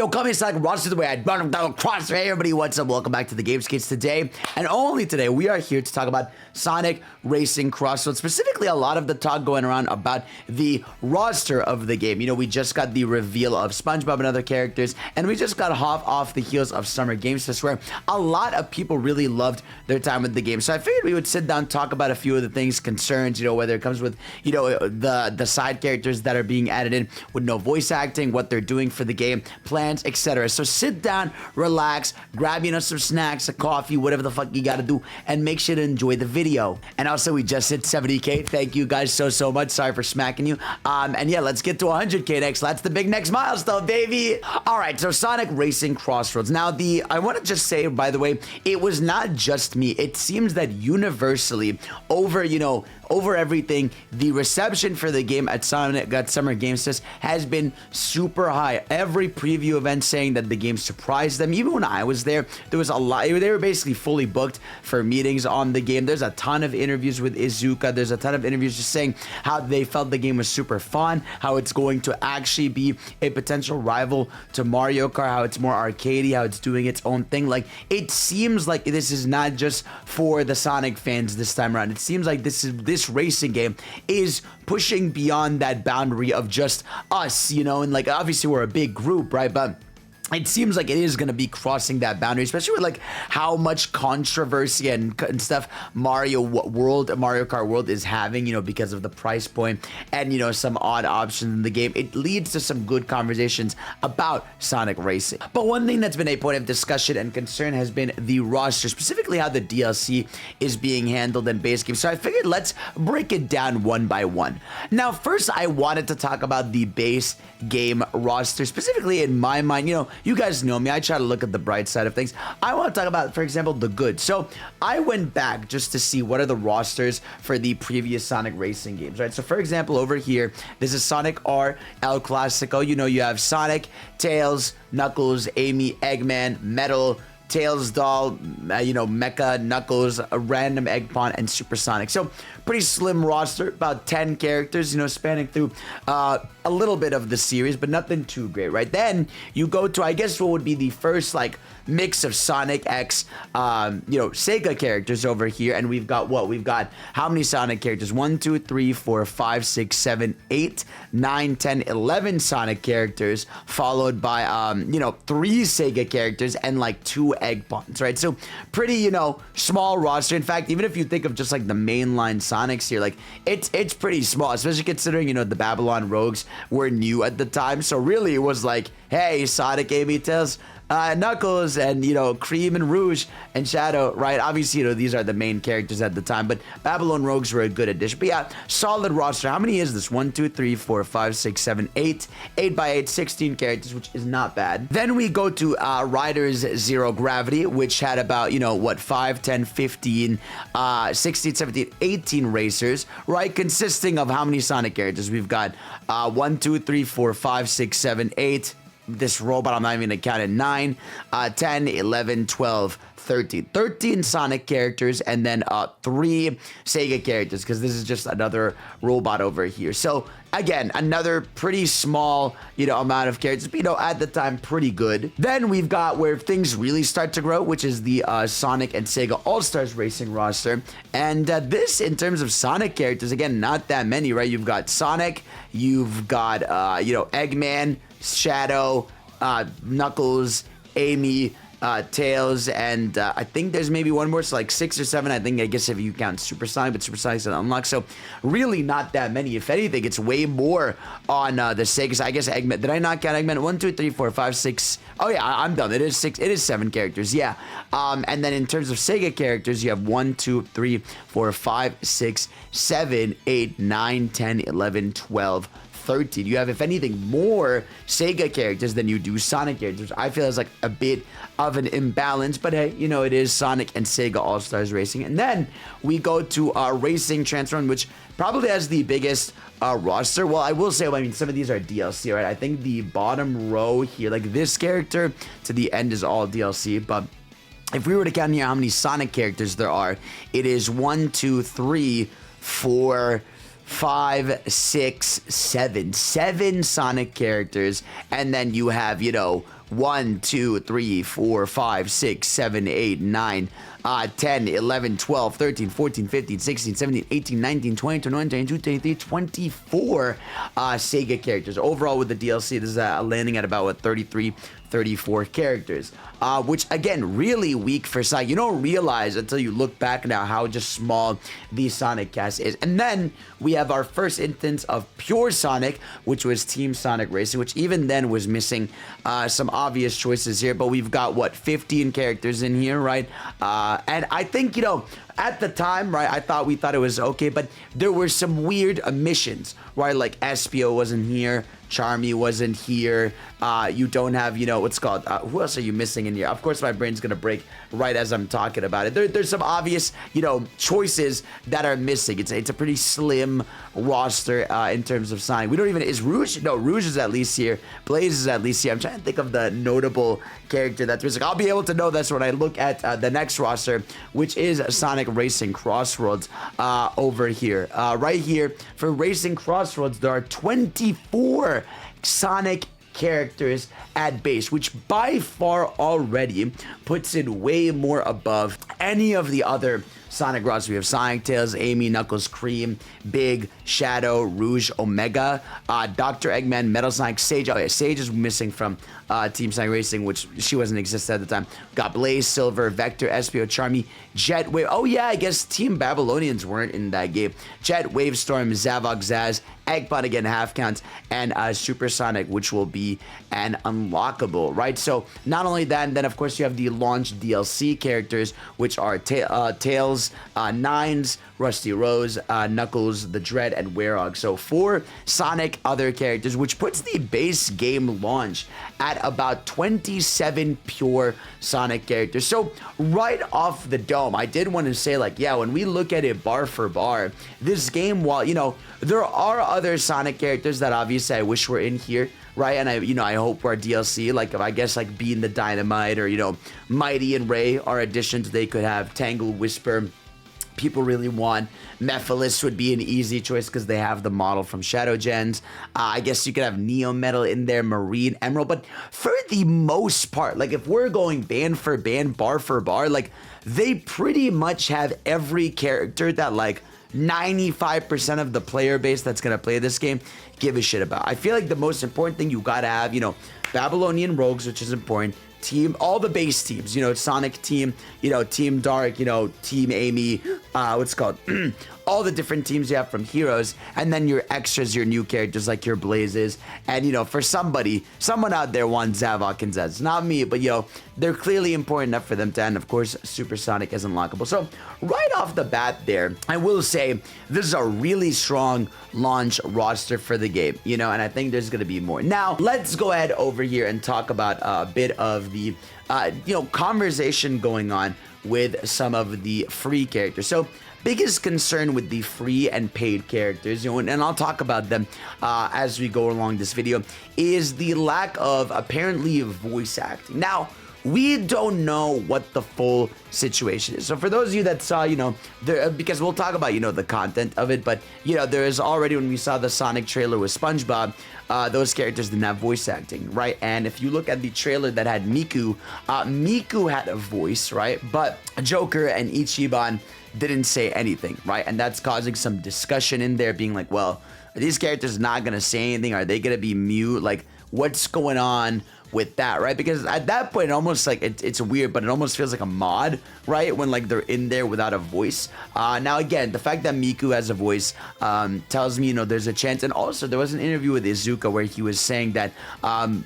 Yo, come here, Sonic Roster the way I run them down across. Hey, everybody, what's up? Welcome back to the Gamescapes today. And only today, we are here to talk about Sonic Racing Crossroads. Specifically, a lot of the talk going around about the roster of the game. You know, we just got the reveal of SpongeBob and other characters, and we just got hot off the heels of Summer Games Fest, where a lot of people really loved their time with the game. So I figured we would sit down, talk about a few of the things, concerns, you know, whether it comes with, you know, the side characters that are being added in with no voice acting, what they're doing for the game, plans, etc. So sit down, relax, grab, you know, some snacks, a coffee, whatever the fuck you gotta do, and make sure to enjoy the video. And also, we just hit 70K. Thank you guys so much. Sorry for smacking you. And yeah, let's get to 100K next. That's the big next milestone, baby. All right, so Sonic Racing Crossroads. Now, I want to just say, by the way, it was not just me. It seems that universally, over everything, the reception for the game at Summer Games Fest has been super high. Every preview event saying that the game surprised them. Even when I was there, there was a lot. They were basically fully booked for meetings on the game. There's a ton of interviews with Izuka. There's a ton of interviews just saying how they felt the game was super fun, how it's going to actually be a potential rival to Mario Kart, how it's more arcadey, how it's doing its own thing. Like, it seems like this is not just for the Sonic fans this time around. It seems like this racing game is pushing beyond that boundary of just us, you know, and like obviously we're a big group, right? But it seems like it is going to be crossing that boundary, especially with like how much controversy and stuff Mario Kart World is having, you know, because of the price point and, you know, some odd options in the game. It leads to some good conversations about Sonic Racing. But one thing that's been a point of discussion and concern has been the roster, specifically how the DLC is being handled in base game. So I figured let's break it down one by one. Now, first, I wanted to talk about the base game roster, specifically in my mind. You know, you guys know me. I try to look at the bright side of things. I want to talk about, for example, the good. So I went back just to see what are the rosters for the previous Sonic Racing games, right? So for example, over here, this is Sonic R El Clasico. You know, you have Sonic, Tails, Knuckles, Amy, Eggman, Metal, Tails Doll, you know, Mecha, Knuckles, a random Egg Pawn, and Supersonic. So pretty slim roster, about 10 characters, you know, spanning through a little bit of the series, but nothing too great, right? Then you go to, I guess, what would be the first, like, mix of Sonic X, you know, Sega characters over here, and we've got what? We've got how many Sonic characters? 1, 2, 3, 4, 5, 6, 7, 8, 9, 10, 11 Sonic characters, followed by, you know, 3 Sega characters and like 2 Egg Pawns, right? So pretty, you know, small roster. In fact, even if you think of just like the mainline Sonics here, like it's pretty small, especially considering, you know, the Babylon Rogues were new at the time. So really it was like, hey, Sonic, Amy, Tails, Knuckles, and, you know, Cream and Rouge and Shadow, right? Obviously, you know, these are the main characters at the time, but Babylon Rogues were a good addition. But yeah, solid roster. How many is this? 1, 2, 3, 4, 5, 6, 7, 8. 8 by 8, 16 characters, which is not bad. Then we go to Riders Zero Gravity, which had about, you know, what, 5, 10, 15, 16, 17, 18 racers, right? Consisting of how many Sonic characters? We've got 1, 2, 3, 4, 5, 6, 7, 8. This robot, I'm not even gonna count it. 9, 10, 11, 12, 13. 13 Sonic characters, and then 3 Sega characters, because this is just another robot over here. So again, another pretty small, you know, amount of characters, but, you know, at the time, pretty good. Then we've got where things really start to grow, which is the Sonic and Sega All-Stars Racing roster. And this, in terms of Sonic characters, again, not that many, right? You've got Sonic, you've got, you know, Eggman, Shadow, Knuckles, Amy, Tails, and I think there's maybe one more, so like 6 or 7, I think, I guess if you count Supersonic, but Supersonic's an unlock, so really not that many. If anything, it's way more on the Sega. I guess Eggman, did I not count Eggman? 1, 2, 3, 4, 5, 6, oh yeah, I'm done. It is 7 characters, yeah. And then in terms of Sega characters, you have 1, 2, 3, 4, 5, 6, 7, 8, 9, 10, 11, 12, 13. You have, if anything, more Sega characters than you do Sonic characters. I feel it's like a bit of an imbalance, but hey, you know, it is Sonic and Sega All-Stars Racing. And then we go to Racing Transform, which probably has the biggest roster. Well, I will say, well, I mean, some of these are DLC, right? I think the bottom row here, like this character to the end, is all DLC, but if we were to count here how many Sonic characters there are, it is 1, 2, 3, 4, 5, 6, 7 Sonic characters, and then you have, you know, 1, 2, 3, 4, 5, 6, 7, 8, 9, 10, 11, 12, 13, 14, 15, 16, 17, 18, 19, 20, 21, 22, 23, 24 Sega characters. Overall with the DLC, this is landing at about, what, 33, 34 characters, which again, really weak for Sonic. You don't realize until you look back now how just small the Sonic cast is. And then we have our first instance of pure Sonic, which was Team Sonic Racing, which even then was missing some obvious choices here. But we've got, what, 15 characters in here, right? And I think, at the time, right, we thought it was okay, but there were some weird omissions, right? Like Espio wasn't here, Charmy wasn't here. You don't have, what's called, who else are you missing in here? Of course, my brain's gonna break right as I'm talking about it. There's some obvious, choices that are missing. It's a pretty slim roster in terms of Sonic. We don't even, is Rouge? No, Rouge is at least here. Blaze is at least here. I'm trying to think of the notable character that's missing. I'll be able to know this when I look at the next roster, which is Sonic Racing Crossroads over here. Right here, for Racing Crossroads, there are 24 Sonic characters at base, which by far already puts it way more above any of the other Sonic rosters. We have Sonic, Tails, Amy, Knuckles, Cream, Big, Shadow, Rouge, Omega, Dr. Eggman, Metal Sonic, Sage. Oh yeah, Sage is missing from Team Sonic Racing, which she wasn't existed at the time. Got Blaze, Silver, Vector, Espio, Charmy, Jet, Wave. Oh yeah, I guess Team Babylonians weren't in that game. Jet, Wavestorm, Zavok, Zaz, Eggpot again, half counts, and Supersonic, which will be an unlockable, right? So not only that, and then of course you have the launch DLC characters, which are Tails, Nines, Rusty Rose, Knuckles, the Dread, and Werehog. So 4 Sonic other characters, which puts the base game launch at about 27 pure Sonic characters. So right off the dome, I did want to say, like, yeah, when we look at it bar for bar, this game, while, there are other Sonic characters that obviously I wish were in here, right? And I hope our DLC, like, I guess, like, Bean the Dynamite or, Mighty and Ray are additions they could have. Tangle, Whisper, people really want. Mephiles would be an easy choice because they have the model from Shadow Gens. I guess you could have Neo Metal in there, Marine, Emerald. But for the most part, like, if we're going band for band, bar for bar, like, they pretty much have every character that, like, 95% of the player base that's going to play this game give a shit about. I feel like the most important thing you got to have, Babylonian Rogues, which is important. All the base teams, Sonic Team, Team Dark, Team Amy, what's it called? All the different teams you have from Heroes, and then your extras, your new characters like your Blazes, and for someone out there wants Zavok and Zez. Not me, but they're clearly important enough for them to, and of course, Supersonic is unlockable. So right off the bat there, I will say this is a really strong launch roster for the game, and I think there's gonna be more. Now let's go ahead over here and talk about a bit of the conversation going on with some of the free characters. So biggest concern with the free and paid characters, and I'll talk about them as we go along this video, is the lack of apparently voice acting. Now, we don't know what the full situation is. So for those of you that saw, because we'll talk about, the content of it, but, there is already, when we saw the Sonic trailer with SpongeBob, those characters didn't have voice acting, right? And if you look at the trailer that had Miku, Miku had a voice, right? But Joker and Ichiban didn't say anything, right? And that's causing some discussion in there, being like, well, are these characters not gonna say anything? Are they gonna be mute? Like, what's going on with that, right? Because at that point, almost like it's weird, but it almost feels like a mod, right? When like they're in there without a voice. Now again, the fact that Miku has a voice tells me, there's a chance. And also, there was an interview with Izuka where he was saying that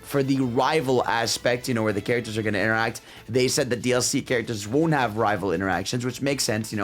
for the rival aspect, where the characters are going to interact, they said the DLC characters won't have rival interactions, which makes sense.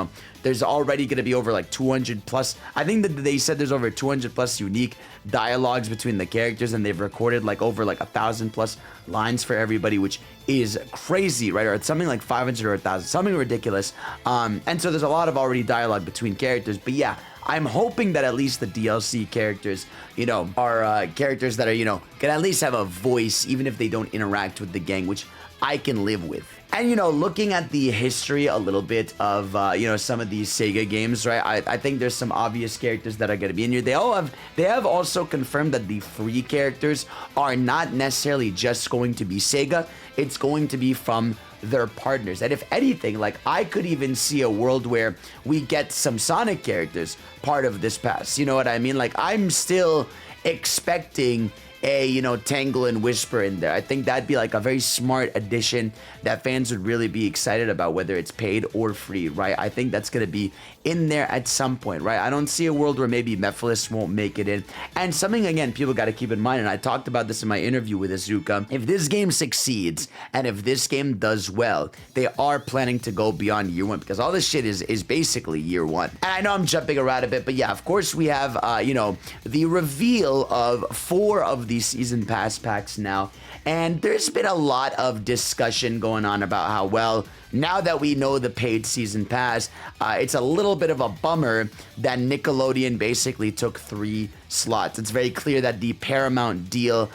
There's already going to be over like 200 plus. I think that they said there's over 200 plus unique dialogues between the characters, and they've recorded like over like 1,000 plus lines for everybody, which is crazy, right? Or it's something like 500 or 1,000, something ridiculous. And so there's a lot of already dialogue between characters. But yeah, I'm hoping that at least the DLC characters, you know, are characters that are, you know, can at least have a voice, even if they don't interact with the gang, which I can live with. And, you know, looking at the history a little bit of, you know, some of these Sega games, right? I think there's some obvious characters that are going to be in here. They have also confirmed that the free characters are not necessarily just going to be Sega. It's going to be from their partners. And if anything, like, I could even see a world where we get some Sonic characters part of this pass. You know what I mean? Like, I'm still expecting a, you know, Tangle and Whisper in there. I think that'd be like a very smart addition that fans would really be excited about, whether it's paid or free, right? I think that's going to be in there at some point, right? I don't see a world where maybe Mephiles won't make it in. And something, again, people got to keep in mind, and I talked about this in my interview with Azuka, if this game succeeds and if this game does well, they are planning to go beyond year one, because all this shit is basically year one. And I know I'm jumping around a bit, but yeah, of course we have, you know, the reveal of 4 of the season pass packs now, and there's been a lot of discussion going on about how, well, now that we know the paid season pass, it's a little bit of a bummer that Nickelodeon basically took 3 slots. It's very clear that the Paramount deal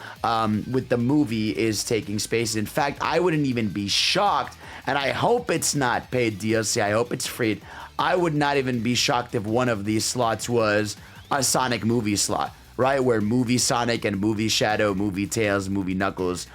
with the movie is taking space. In fact, I wouldn't even be shocked, and I hope it's not paid DLC. I hope it's free. I would not even be shocked if one of these slots was a Sonic movie slot, right, where Movie Sonic and Movie Shadow, Movie Tails, Movie Knuckles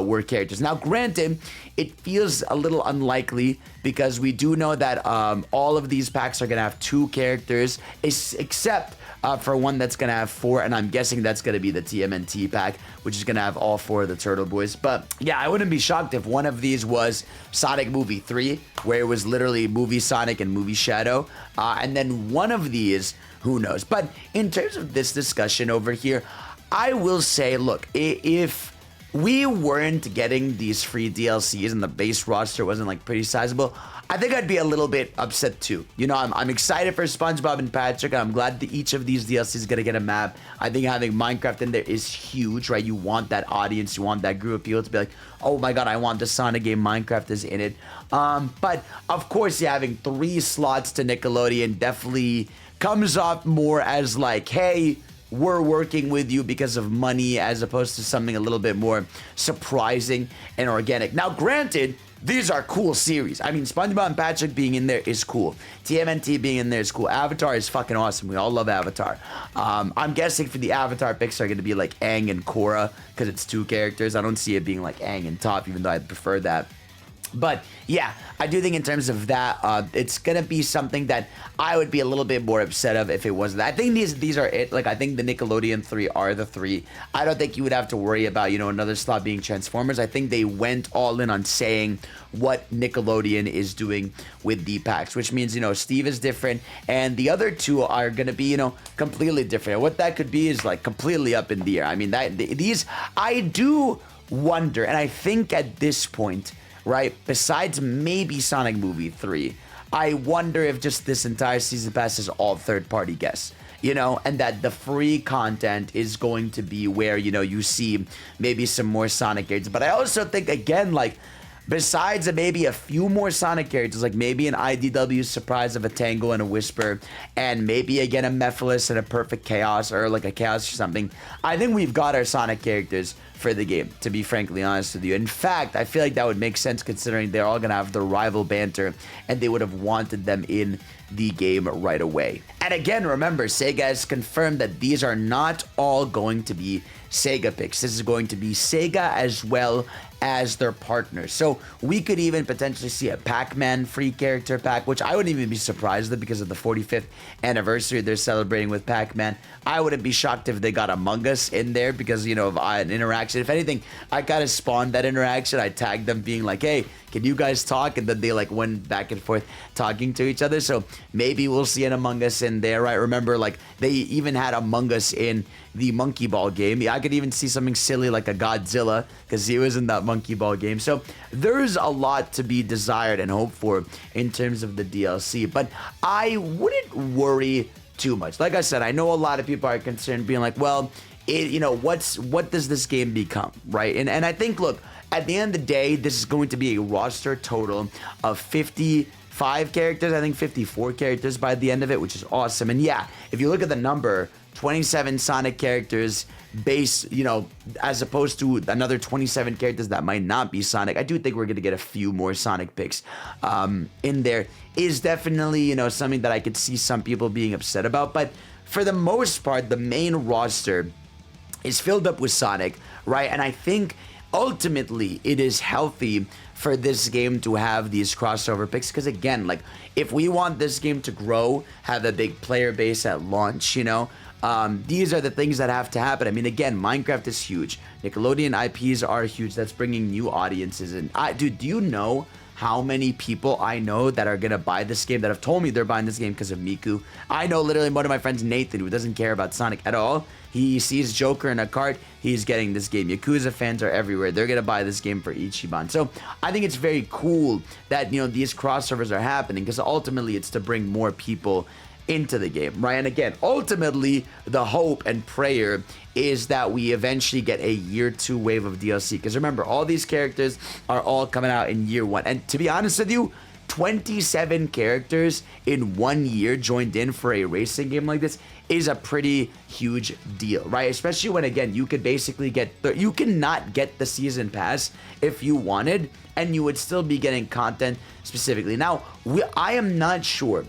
were characters. Now, granted, it feels a little unlikely because we do know that all of these packs are going to have 2 characters, except for one that's going to have 4, and I'm guessing that's going to be the TMNT pack, which is going to have all 4 of the Turtle Boys. But yeah, I wouldn't be shocked if one of these was Sonic Movie 3, where it was literally Movie Sonic and Movie Shadow, and then one of these, who knows. But in terms of this discussion over here, I will say, look, if we weren't getting these free DLCs and the base roster wasn't like pretty sizable, I think I'd be a little bit upset too. You know, I'm excited for SpongeBob and Patrick. I'm glad that each of these DLCs is gonna get a map. I think having Minecraft in there is huge, right? You want that audience, you want that group of people to be like, oh my god, I want the Sonic game, Minecraft is in it. But of course, yeah, having 3 slots to Nickelodeon definitely comes off more as like, hey, we're working with you because of money, as opposed to something a little bit more surprising and organic. Now, granted, these are cool series. I mean, SpongeBob and Patrick being in there is cool. TMNT being in there is cool. Avatar is fucking awesome. We all love Avatar. I'm guessing for the Avatar picks are going to be like Aang and Korra, because it's 2 characters. I don't see it being like Aang and Toph, even though I'd prefer that. But yeah, I do think in terms of that, it's gonna be something that I would be a little bit more upset of if it wasn't. I think these are it. Like, I think the Nickelodeon 3 are the 3. I don't think you would have to worry about, you know, another slot being Transformers. I think they went all in on saying what Nickelodeon is doing with the packs, which means, you know, Steve is different, and the other 2 are gonna be, you know, completely different. What that could be is like completely up in the air. I mean, these I do wonder, and I think at this point, right, besides maybe Sonic Movie 3, I wonder if just this entire season pass is all third-party guests, you know, and that the free content is going to be where, you know, you see maybe some more Sonic characters. But I also think, again, like, besides maybe a few more Sonic characters, like maybe an IDW surprise of a Tangle and a Whisper, and maybe again a Mephiles and a Perfect Chaos, or like a Chaos or something, I think we've got our Sonic characters for the game, to be frankly honest with you. In fact, I feel like that would make sense considering they're all gonna have their rival banter, and they would have wanted them in the game right away. And again, remember, Sega has confirmed that these are not all going to be Sega picks. This is going to be Sega as well as their partners. So we could even potentially see a Pac-Man free character pack, which I wouldn't even be surprised at because of the 45th anniversary they're celebrating with Pac-Man. I wouldn't be shocked if they got Among Us in there because, you know, of an interaction. If anything, I kind of spawned that interaction. I tagged them being like, hey, can you guys talk? And then they like went back and forth talking to each other. So maybe we'll see an Among Us in there, right? Remember, like, they even had Among Us in the Monkey Ball game. I could even see something silly like a Godzilla because he was in that Monkey Ball game. So there's a lot to be desired and hoped for in terms of the DLC. But I wouldn't worry too much. Like I said, I know a lot of people are concerned being like, well, you know, what does this game become, right? And I think, look, at the end of the day, this is going to be a roster total of 50 55 characters, I think 54 characters by the end of it, which is awesome. And yeah, if you look at the number, 27 Sonic characters base, you know, as opposed to another 27 characters that might not be Sonic. I do think we're going to get a few more Sonic picks in there. Is definitely, you know, something that I could see some people being upset about. But for the most part, the main roster is filled up with Sonic, right? And I think ultimately it is healthy for this game to have these crossover picks, because again, like, if we want this game to grow, have a big player base at launch, you know, these are the things that have to happen. I mean, again, Minecraft is huge. Nickelodeon IPs are huge. That's bringing new audiences. And dude, do you know how many people I know that are gonna buy this game, that have told me they're buying this game because of Miku? I know literally one of my friends, Nathan, who doesn't care about Sonic at all. He sees Joker in a cart, he's getting this game. Yakuza fans are everywhere. They're gonna buy this game for Ichiban. So I think it's very cool that, you know, these crossovers are happening, because ultimately it's to bring more people into the game, right? And again, ultimately, the hope and prayer is that we eventually get a year 2 wave of DLC. Because remember, all these characters are all coming out in year 1. And to be honest with you, 27 characters in 1 year joined in for a racing game like this is a pretty huge deal, right? Especially when, again, you could basically get, you cannot get the season pass if you wanted, and you would still be getting content specifically. Now, I am not sure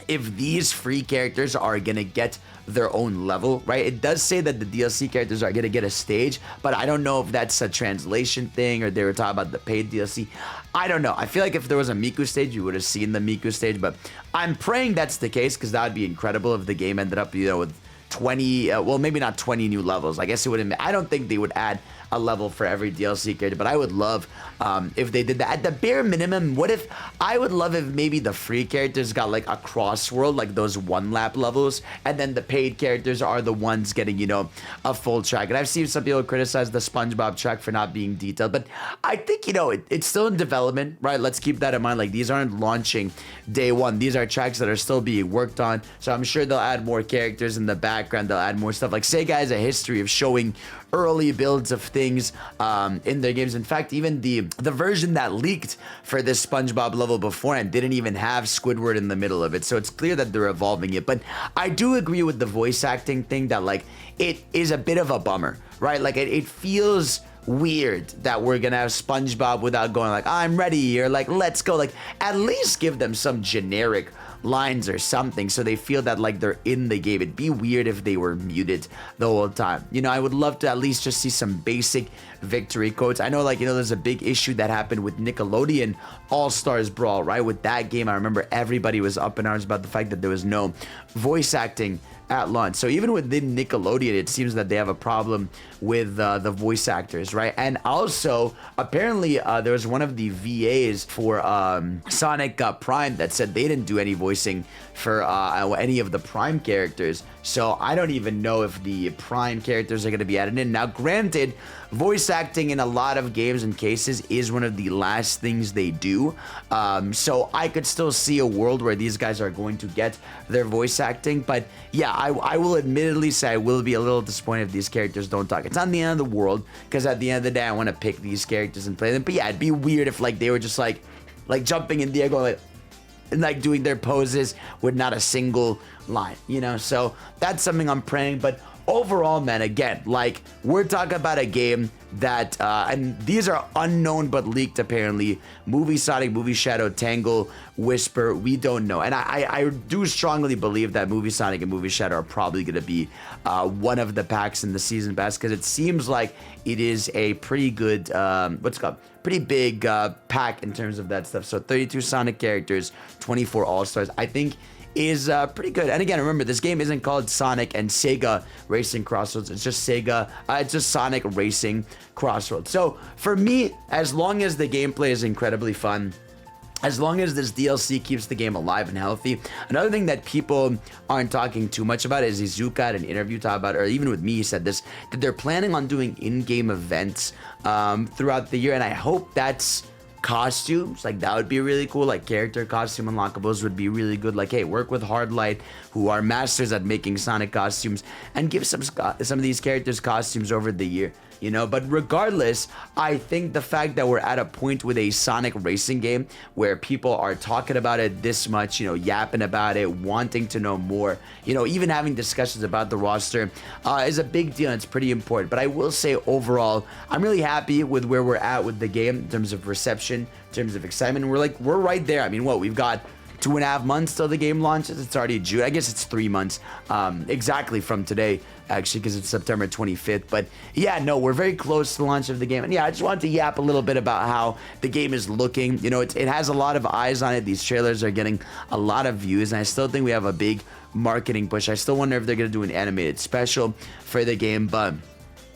if these free characters are gonna get their own level, right? It does say that the DLC characters are gonna get a stage, but I don't know if that's a translation thing or they were talking about the paid DLC. I don't know. I feel like if there was a Miku stage, you would have seen the Miku stage, but I'm praying that's the case, because that would be incredible if the game ended up, you know, with 20, well, maybe not 20 new levels. I guess it wouldn't, I don't think they would add a level for every DLC character, but I would love if they did that. At the bare minimum, what if, I would love if maybe the free characters got like a CrossWorld, like those 1-lap levels, and then the paid characters are the ones getting, you know, a full track. And I've seen some people criticize the SpongeBob track for not being detailed, but I think, you know, it's still in development, right? Let's keep that in mind. Like, these aren't launching day 1. These are tracks that are still being worked on, so I'm sure they'll add more characters in the background. They'll add more stuff. Like, Sega has a history of showing early builds of things in their games. In fact, even the version that leaked for this SpongeBob level beforehand didn't even have Squidward in the middle of it, so it's clear that they're evolving it. But I do agree with the voice acting thing, that like, it is a bit of a bummer, right? Like, it feels weird that we're gonna have SpongeBob without going like, I'm ready, or like, let's go. Like, at least give them some generic lines or something so they feel that like they're in the game. It'd be weird if they were muted the whole time. You know, I would love to at least just see some basic victory quotes. I know, like, you know, there's a big issue that happened with Nickelodeon All-Stars Brawl, right? With that game, I remember everybody was up in arms about the fact that there was no voice acting at launch. So even within Nickelodeon, it seems that they have a problem with the voice actors, right? And also, apparently, there was one of the VAs for Sonic Prime that said they didn't do any voicing for any of the Prime characters. So I don't even know if the Prime characters are going to be added in. Now, granted, voice acting in a lot of games and cases is one of the last things they do. So I could still see a world where these guys are going to get their voice acting. But yeah, I will admittedly say I will be a little disappointed if these characters don't talk. It's not the end of the world, because at the end of the day, I want to pick these characters and play them. But yeah, it'd be weird if like they were just like jumping in the air, going like, and like doing their poses with not a single line, you know? So that's something I'm praying. But overall, man, again, like, we're talking about a game that, and these are unknown but leaked apparently. Movie Sonic, Movie Shadow, Tangle, Whisper, we don't know. And I do strongly believe that Movie Sonic and Movie Shadow are probably going to be one of the packs in the season pass, because it seems like it is a pretty good, what's it called? Pretty big pack in terms of that stuff. So 32 Sonic characters, 24 All-Stars, I think is pretty good. And again, remember, this game isn't called Sonic and Sega Racing Crossroads. It's just it's just Sonic Racing Crossroads. So for me, as long as the gameplay is incredibly fun, as long as this DLC keeps the game alive and healthy. Another thing that people aren't talking too much about is Izuka had an interview talk about, or even with me, he said this, that they're planning on doing in-game events throughout the year. And I hope that's costumes. Like, that would be really cool. Like, character costume unlockables would be really good. Like, hey, work with Hardlight, who are masters at making Sonic costumes, and give some of these characters costumes over the year. you know. But regardless, I think the fact that we're at a point with a Sonic racing game where people are talking about it this much, you know, yapping about it, wanting to know more, you know, even having discussions about the roster is a big deal, and it's pretty important. But I will say overall, I'm really happy with where we're at with the game in terms of reception, in terms of excitement. We're right there. I mean, what, we've got 2.5 months till the game launches. It's already June. I guess it's 3 months exactly from today, actually, because it's September 25th. But yeah, no, we're very close to the launch of the game. And yeah, I just wanted to yap a little bit about how the game is looking. You know, it has a lot of eyes on it. These trailers are getting a lot of views, and I still think we have a big marketing push. I still wonder if they're going to do an animated special for the game, but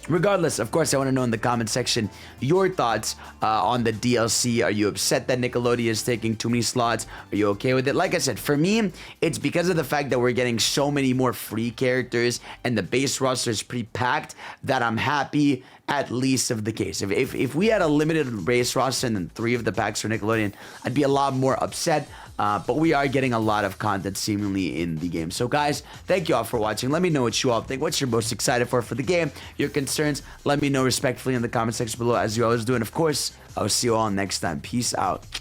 regardless, of course, I want to know in the comment section your thoughts on the DLC. Are you upset that Nickelodeon is taking too many slots? Are you okay with it? Like I said, for me, it's because of the fact that we're getting so many more free characters and the base roster is pretty packed that I'm happy at least of the case. If we had a limited base roster and then 3 of the packs for Nickelodeon, I'd be a lot more upset. But we are getting a lot of content seemingly in the game. So guys, thank you all for watching. Let me know what you all think. What's you're most excited for the game? Your concerns, let me know respectfully in the comment section below, as you always do. And of course, I'll see you all next time. Peace out.